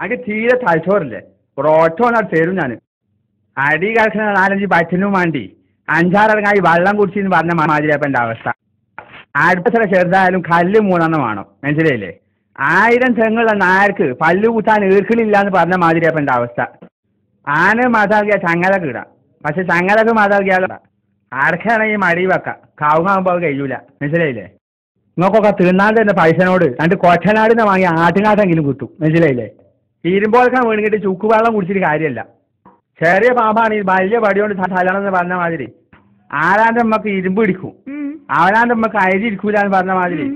അനക്ക് തീരെ തലച്ചോറില്ലേ ഒരൊറ്റ ഒന്നാട് തരും ഞാൻ. അടി കിടക്കുന്ന 4-5 പറ്റിനും വേണ്ടി 5-6 വെള്ളം കുടിച്ചെന്ന് പറഞ്ഞ മാതിരി അപ്പം എൻ്റെ അവസ്ഥ. അടുപ്പത്ര ചെറുതായാലും കല്ല് 3 വേണം, മനസ്സിലായില്ലേ? 1000 തെങ്ങുള്ള നായർക്ക് പല്ല് കുത്താൻ ഈർക്കണില്ല എന്ന് പറഞ്ഞ മാതിരി അപ്പം എൻ്റെ അവസ്ഥ. ആന മാതാകിയ ചങ്ങലൊക്കെ ഇടാം, പക്ഷെ ചങ്ങലൊക്കെ മാതാകിയാലോ അടക്കാണെങ്കിൽ മടി വെക്കാം, കാവുങ്ങാകുമ്പോൾ കഴിയൂല, മനസ്സിലായില്ലേ? നിങ്ങൾക്കൊക്കെ തിന്നാൻ തന്നെ പൈസനോട് 2 കൊറ്റനാടിനെ വാങ്ങി ആട്ടുകാട്ടെങ്കിലും കിട്ടും, മനസ്സിലായില്ലേ? ഇരുമ്പോഴൊക്കെ വീണിട്ട് ചുക്ക് വെള്ളം കുടിച്ചിട്ട് കാര്യമല്ല. ചെറിയ പാമ്പാണ് ഈ വലിയ പടിയോണ്ട് തലണം എന്ന് പറഞ്ഞ മാതിരി. ആരാന്റെ അമ്മക്ക് ഇരുമ്പ് ഇടിക്കും, അവനാന്റെ അമ്മക്ക് അരി ഇരിക്കൂല എന്ന് പറഞ്ഞ മാതിരി.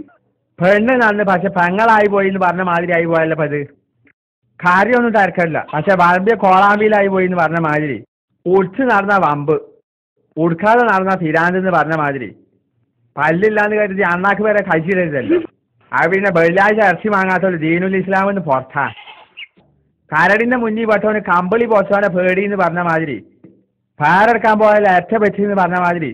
പെണ്ണ് നടന്ന് പക്ഷെ പെങ്ങളായി പോയി എന്ന് പറഞ്ഞ മാതിരി ആയി പോയല്ലോ. അപ്പം അത് കാര്യമൊന്നും തിരക്കില്ല, പക്ഷെ വളമ്പിയ കോളാമ്പിയിലായി പോയി എന്ന് പറഞ്ഞ മാതിരി. ഉടിച്ച് നടന്ന വമ്പ്, ഉടുക്കാതെ നടന്ന പിരാന്തെന്ന് പറഞ്ഞ മാതിരി. പല്ലില്ലാന്ന് കരുതി അണ്ണാക്ക് വരെ കഴിച്ചിടരുതല്ലോ. അത് പിന്നെ വെള്ളിയാഴ്ച ഇറച്ചി വാങ്ങാത്തൊരു ദീനുൽ ഇസ്ലാമെന്ന് പുറത്താ. കരടിന്റെ മുന്നിൽ പെട്ടവന് കമ്പിളി പൊച്ചവനെ പേടി എന്ന് പറഞ്ഞ മാതിരി. ഫയറെടുക്കാൻ പോയാൽ എറ്റ പറ്റി എന്ന് പറഞ്ഞ മാതിരി.